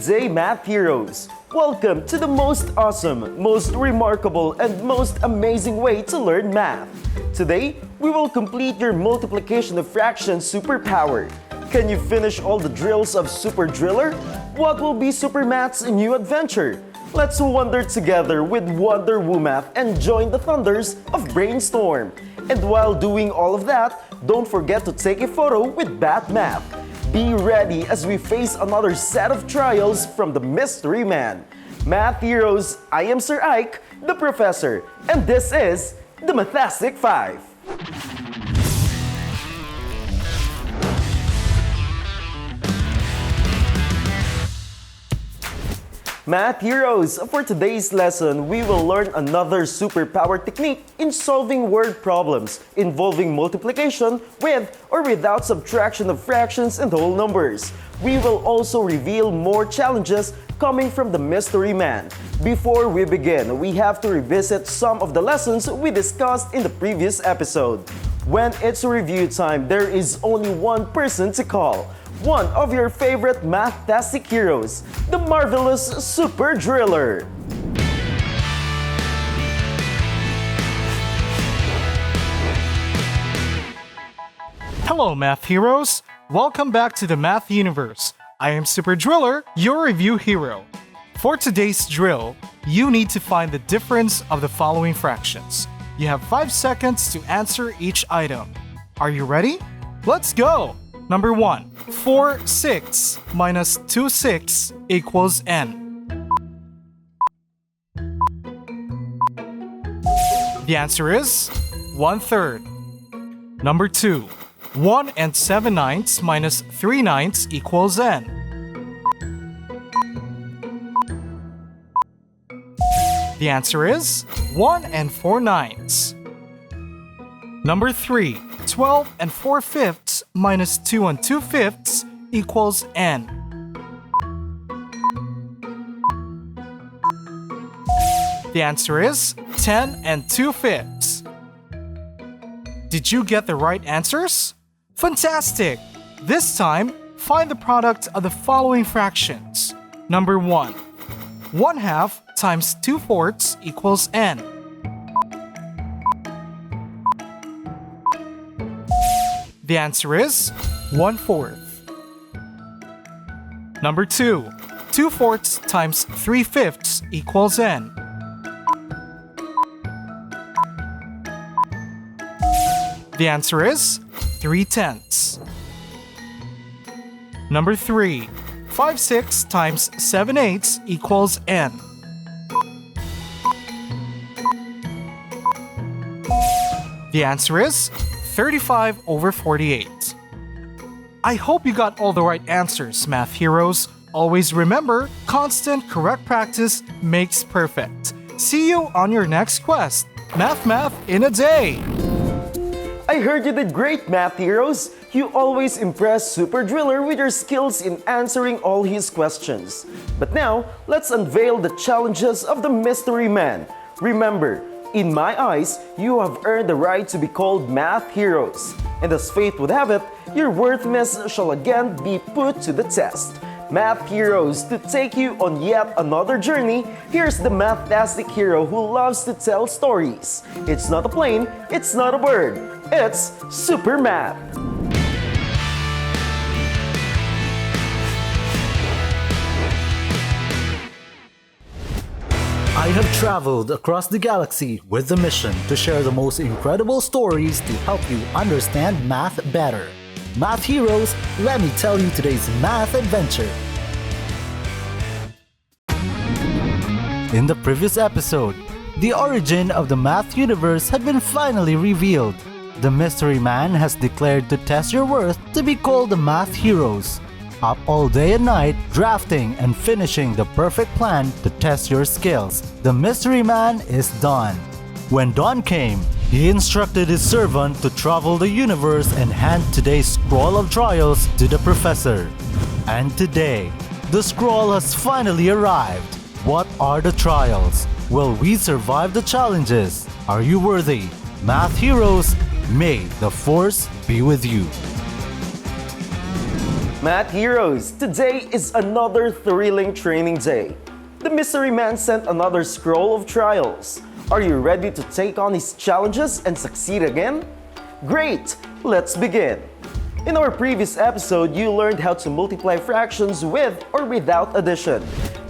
Good day, Math Heroes! Welcome to the most awesome, most remarkable, and most amazing way to learn math. Today, we will complete your multiplication of fractions superpower. Can you finish all the drills of Super Driller? What will be Super Math's new adventure? Let's wonder together with Wonder Woomath and join the thunders of Brainstorm. And while doing all of that, don't forget to take a photo with Bat Math. Be ready as we face another set of trials from the Mystery Man. Math Heroes, I am Sir Ike, the Professor, and this is the Mathastic 5. Math Heroes, for today's lesson, we will learn another superpower technique in solving word problems involving multiplication with or without subtraction of fractions and whole numbers. We will also reveal more challenges coming from the Mystery Man. Before we begin, we have to revisit some of the lessons we discussed in the previous episode. When it's review time, there is only one person to call. One of your favorite mathtastic heroes, the marvelous Super Driller. Hello, Math Heroes! Welcome back to the Math Universe. I am Super Driller, your review hero. For today's drill, you need to find the difference of the following fractions. You have 5 seconds to answer each item. Are you ready? Let's go! Number 1. 4 6 minus 2 6 equals n. The answer is 1/3. Number 2. 1 and 7/9 minus 3/9 equals n. The answer is 1 and 4/9. Number 3. 12 and 4/5 minus 2 and 2/5 equals n. The answer is 10 and 2/5. Did you get the right answers? Fantastic! This time, find the product of the following fractions. Number 1. 1/2 times 2/4 equals n. The answer is 1/4. Number 2. 2/4 times 3/5 equals n. The answer is 3/10. Number 3. 5/6 times 7/8 equals n. The answer is 35/48. I hope you got all the right answers, Math Heroes. Always remember, constant correct practice makes perfect. See you on your next quest. Math in a day! I heard you did great, Math Heroes! You always impress Super Driller with your skills in answering all his questions. But now, let's unveil the challenges of the Mystery Man. Remember, in my eyes, you have earned the right to be called Math Heroes. And as fate would have it, your worthiness shall again be put to the test. Math Heroes, to take you on yet another journey, here's the mathtastic hero who loves to tell stories. It's not a plane, it's not a bird, it's Super Math. I have traveled across the galaxy with the mission to share the most incredible stories to help you understand math better. Math Heroes, let me tell you today's math adventure. In the previous episode, the origin of the math universe had been finally revealed. The Mystery Man has declared to test your worth to be called the Math Heroes. Up all day and night, drafting and finishing the perfect plan to test your skills. The Mystery Man is done. When dawn came, he instructed his servant to travel the universe and hand today's scroll of trials to the professor. And today, the scroll has finally arrived. What are the trials? Will we survive the challenges? Are you worthy? Math Heroes, may the force be with you. Math Heroes, today is another thrilling training day. The mystery man sent another scroll of trials. Are you ready to take on his challenges and succeed again? Great! Let's begin. In our previous episode, you learned how to multiply fractions with or without addition.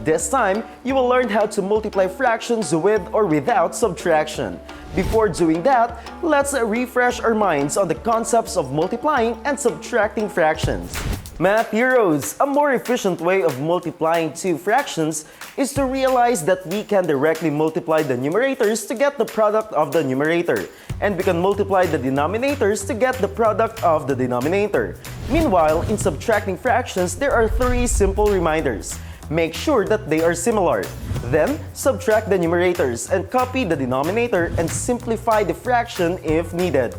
This time, you will learn how to multiply fractions with or without subtraction. Before doing that, let's refresh our minds on the concepts of multiplying and subtracting fractions. Math Heroes, a more efficient way of multiplying two fractions is to realize that we can directly multiply the numerators to get the product of the numerator, and we can multiply the denominators to get the product of the denominator. Meanwhile, in subtracting fractions, there are three simple reminders. Make sure that they are similar. Then, subtract the numerators and copy the denominator and simplify the fraction if needed.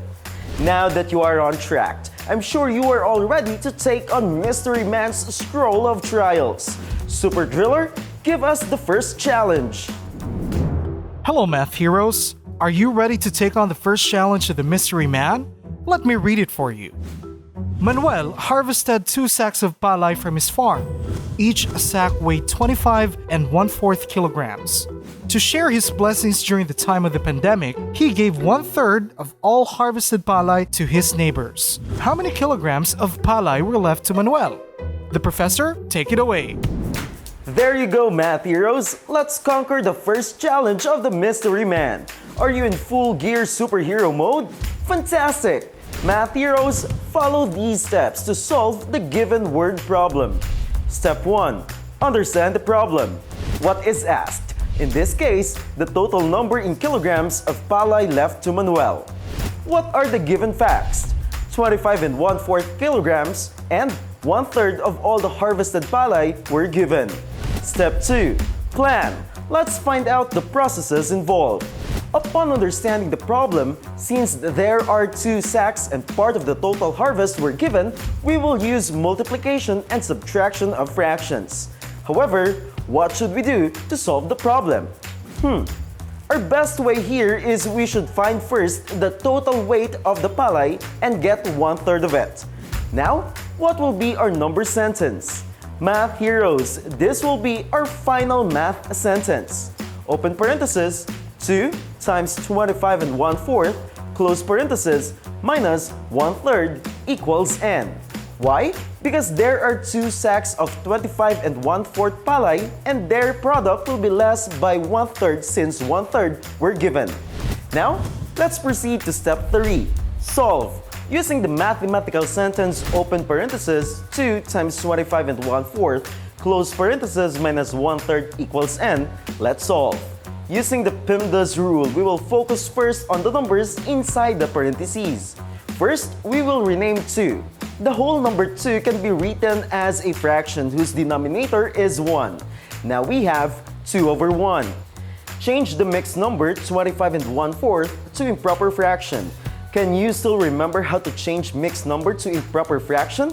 Now that you are on track, I'm sure you are all ready to take on Mystery Man's scroll of trials. Super Driller, give us the first challenge. Hello, Math Heroes. Are you ready to take on the first challenge of the Mystery Man? Let me read it for you. Manuel harvested 2 sacks of palay from his farm. Each sack weighed 25 1/4 kilograms. To share his blessings during the time of the pandemic, he gave 1/3 of all harvested palay to his neighbors. How many kilograms of palay were left to Manuel? The professor, take it away. There you go, Math Heroes. Let's conquer the first challenge of the Mystery Man. Are you in full gear superhero mode? Fantastic! Math Heroes, follow these steps to solve the given word problem. Step 1. Understand the problem. What is asked? In this case, the total number in kilograms of palay left to Manuel. What are the given facts? 25 1/4 kilograms and 1/3 of all the harvested palay were given. Step 2. Plan. Let's find out the processes involved. Upon understanding the problem, since there are 2 sacks and part of the total harvest were given, we will use multiplication and subtraction of fractions. However, what should we do to solve the problem? Our best way here is we should find first the total weight of the palay and get 1/3 of it. Now, what will be our number sentence? Math Heroes, this will be our final math sentence. Open parenthesis, 2 times 25 1/4, close parenthesis, minus 1/3 equals n. Why? Because there are 2 sacks of 25 1/4 palay and their product will be less by 1/3 since 1/3 were given. Now, let's proceed to step 3. Solve. Using the mathematical sentence open parenthesis 2 times 25 1/4, close parenthesis minus 1/3 equals n, let's solve. Using the PIMDAS rule, we will focus first on the numbers inside the parentheses. First, we will rename 2. The whole number 2 can be written as a fraction whose denominator is 1. Now we have 2 over 1. Change the mixed number 25 1/4 to improper fraction. Can you still remember how to change mixed number to improper fraction?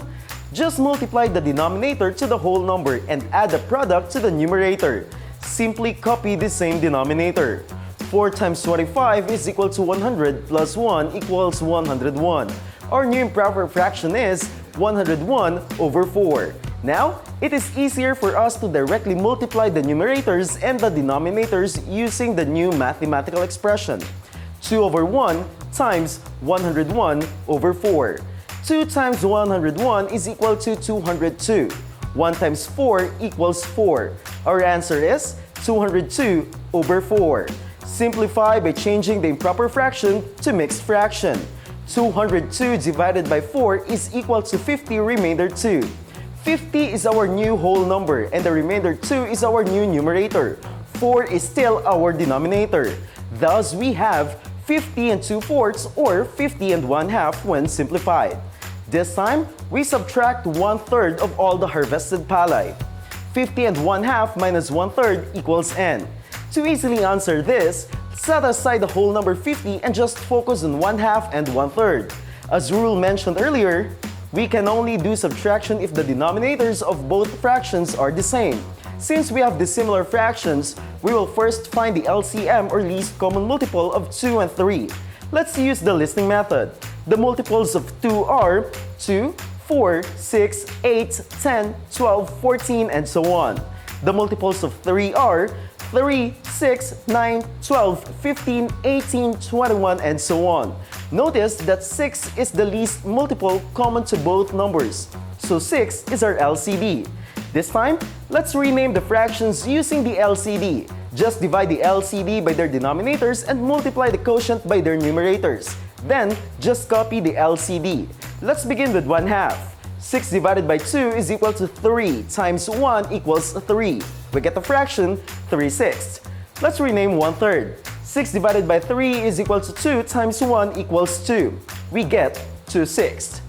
Just multiply the denominator to the whole number and add the product to the numerator. Simply copy the same denominator. 4 times 25 is equal to 100 plus 1 equals 101. Our new improper fraction is 101 over 4. Now, it is easier for us to directly multiply the numerators and the denominators using the new mathematical expression. 2 over 1 times 101 over 4. 2 times 101 is equal to 202. 1 times 4 equals 4. Our answer is 202 over 4. Simplify by changing the improper fraction to mixed fraction. 202 divided by 4 is equal to 50 remainder 2. 50 is our new whole number and the remainder 2 is our new numerator. 4 is still our denominator. Thus, we have 50 2/4 or 50 1/2 when simplified. This time, we subtract 1/3 of all the harvested palay. 50 1/2 minus 1/3 equals n. To easily answer this, set aside the whole number 50 and just focus on 1/2 and 1/3. As Rule mentioned earlier, we can only do subtraction if the denominators of both fractions are the same. Since we have dissimilar fractions, we will first find the LCM or least common multiple of 2 and 3. Let's use the listing method. The multiples of 2 are 2, 4, 6, 8, 10, 12, 14, and so on. The multiples of 3 are 3, 6, 9, 12, 15, 18, 21, and so on. Notice that 6 is the least multiple common to both numbers. So 6 is our LCD. This time, let's rename the fractions using the LCD. Just divide the LCD by their denominators and multiply the quotient by their numerators. Then, just copy the LCD. Let's begin with 1/2. 6 divided by 2 is equal to 3 times 1 equals 3. We get the fraction 3/6. Let's rename 1/3. 6 divided by 3 is equal to 2 times 1 equals 2. We get 2/6.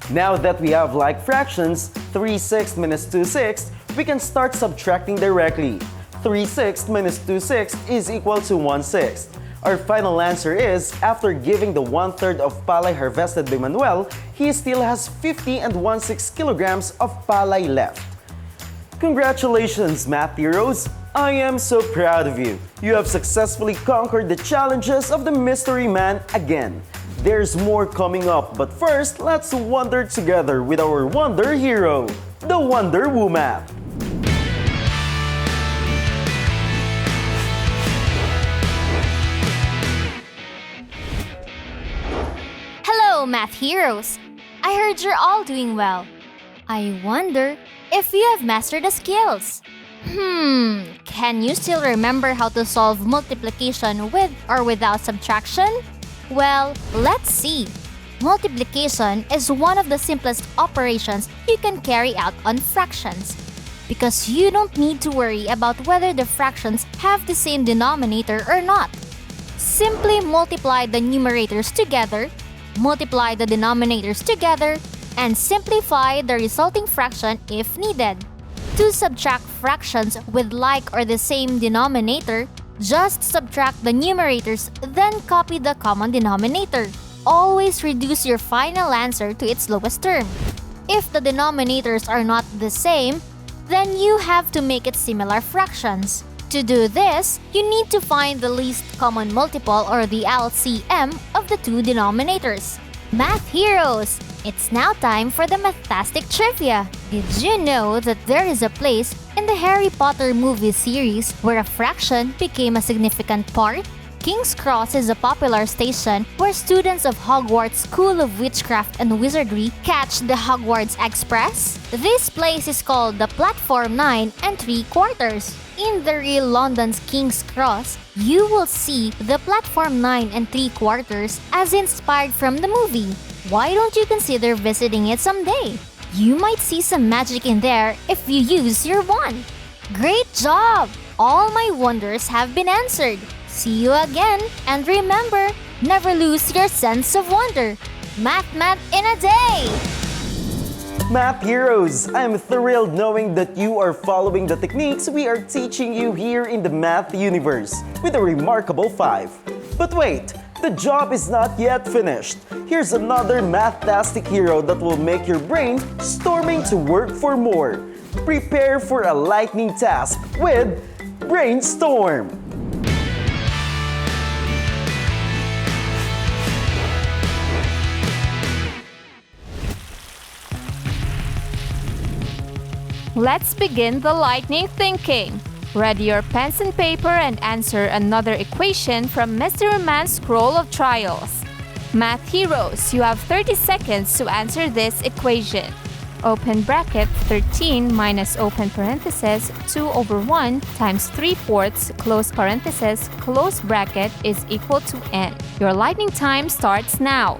Now that we have like fractions, 3/6 minus 2/6, we can start subtracting directly. 3/6 minus 2/6 is equal to 1/6. Our final answer is, after giving the 1/3 of palay harvested by Manuel, he still has 50 and 1/6 kilograms of palay left. Congratulations, math heroes! I am so proud of you. You have successfully conquered the challenges of the Mystery Man again. There's more coming up, but first, let's wonder together with our Wonder Hero, the Wonder Woman. Hello, math heroes! I heard you're all doing well. I wonder if you have mastered the skills. Can you still remember how to solve multiplication with or without subtraction? Well, let's see. Multiplication is one of the simplest operations you can carry out on fractions, because you don't need to worry about whether the fractions have the same denominator or not. Simply multiply the numerators together, multiply the denominators together, and simplify the resulting fraction if needed. To subtract fractions with like or the same denominator, just subtract the numerators, then copy the common denominator. Always reduce your final answer to its lowest term. If the denominators are not the same, then you have to make it similar fractions. To do this, you need to find the least common multiple or the LCM of the two denominators. Math heroes! It's now time for the Mathtastic Trivia. Did you know that there is a place in the Harry Potter movie series where a fraction became a significant part? King's Cross is a popular station where students of Hogwarts School of Witchcraft and Wizardry catch the Hogwarts Express. This place is called the Platform 9 and 3/4. In the real London's King's Cross, you will see the Platform 9 and 3/4 as inspired from the movie. Why don't you consider visiting it someday? You might see some magic in there if you use your wand. Great job! All my wonders have been answered. See you again, and remember, never lose your sense of wonder. Math in a day! Math heroes, I'm thrilled knowing that you are following the techniques we are teaching you here in the Math Universe with a remarkable 5. But wait, the job is not yet finished. Here's another Mathtastic hero that will make your brain storming to work for more. Prepare for a lightning task with Brainstorm! Let's begin the lightning thinking. Ready your pens and paper and answer another equation from Mystery Man's Scroll of Trials. Math heroes, you have 30 seconds to answer this equation. Open bracket 13 minus open parenthesis 2/1 times 3/4 close parenthesis close bracket is equal to n. Your lightning time starts now.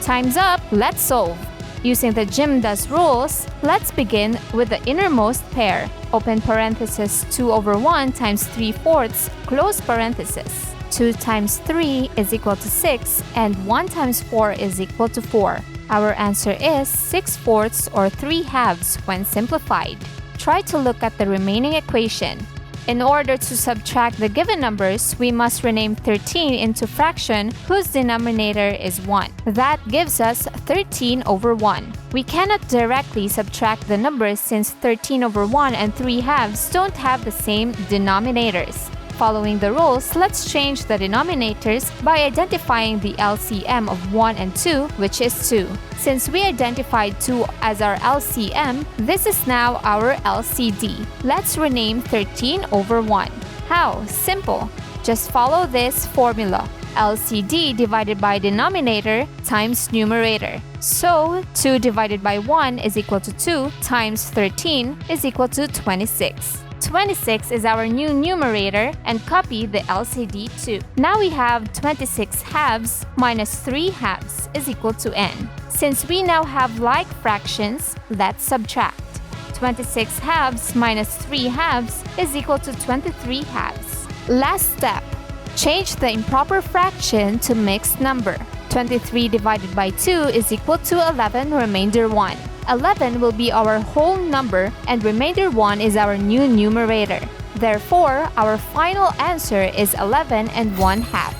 Time's up, let's solve. Using the GYMDAS rules, let's begin with the innermost pair. Open parenthesis 2/1 times 3/4 close parenthesis. 2 times 3 is equal to 6, and 1 times 4 is equal to 4. Our answer is 6/4 or 3/2 when simplified. Try to look at the remaining equation. In order to subtract the given numbers, we must rename 13 into fraction whose denominator is 1. That gives us 13/1. We cannot directly subtract the numbers since 13/1 and 3/2 don't have the same denominators. Following the rules, let's change the denominators by identifying the LCM of 1 and 2, which is 2. Since we identified 2 as our LCM, this is now our LCD. Let's rename 13/1. How? Simple. Just follow this formula. LCD divided by denominator times numerator. So, 2 divided by 1 is equal to 2 times 13 is equal to 26. 26 is our new numerator, and copy the LCD too. Now we have 26/2 minus 3/2 is equal to n. Since we now have like fractions, let's subtract. 26/2 minus 3/2 is equal to 23/2. Last step. Change the improper fraction to mixed number. 23 divided by 2 is equal to 11 remainder 1. 11 will be our whole number, and remainder 1 is our new numerator. Therefore, our final answer is 11 and 1/2.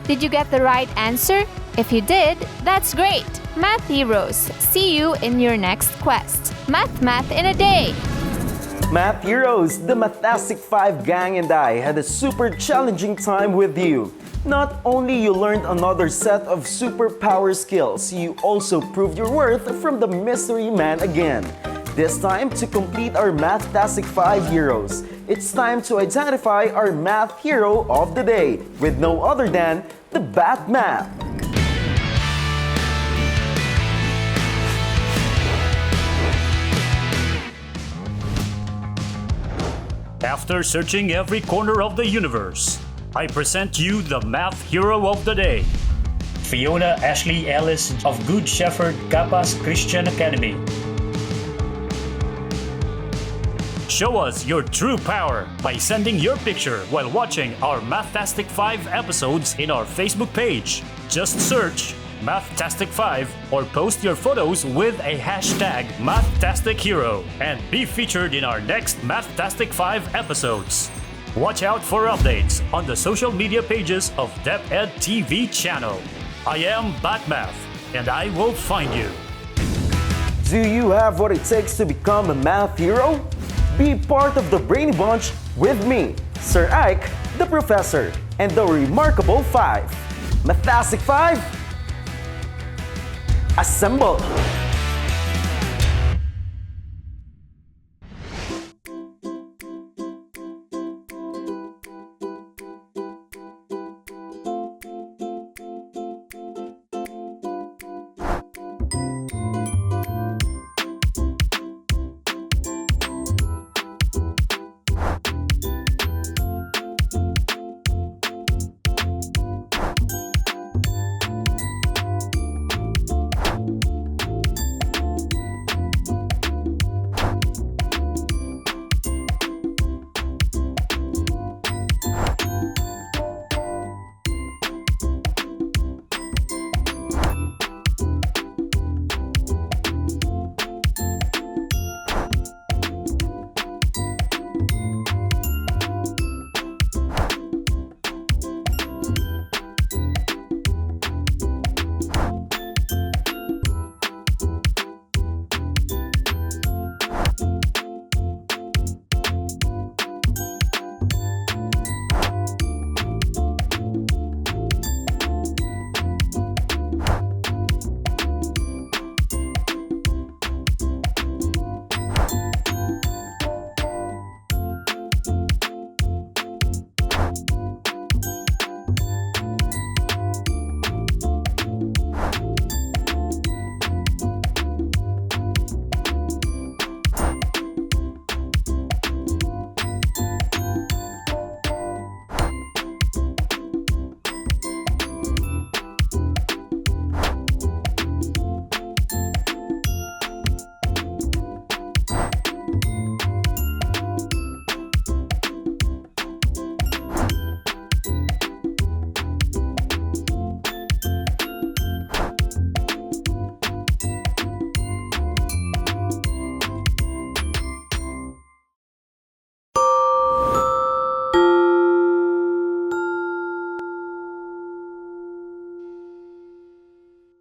Did you get the right answer? If you did, that's great! Math heroes, see you in your next quest. Math in a day! Math heroes, the Mathastic 5 gang and I had a super challenging time with you. Not only you learned another set of superpower skills, you also proved your worth from the mystery man again. This time, to complete our Mathtastic 5 heroes, it's time to identify our math hero of the day with no other than the Batmath. After searching every corner of the universe, I present you the math hero of the day, Fiona Ashley Ellis of Good Shepherd Kappas Christian Academy. Show us your true power by sending your picture while watching our Mathtastic 5 episodes in our Facebook page. Just search Mathtastic 5 or post your photos with a hashtag MathtasticHero and be featured in our next Mathtastic 5 episodes. Watch out for updates on the social media pages of DepEd TV channel. I am Batmath, and I will find you. Do you have what it takes to become a math hero? Be part of the Brainy Bunch with me, Sir Ike, the Professor, and the Remarkable 5. Mathastic 5, assemble!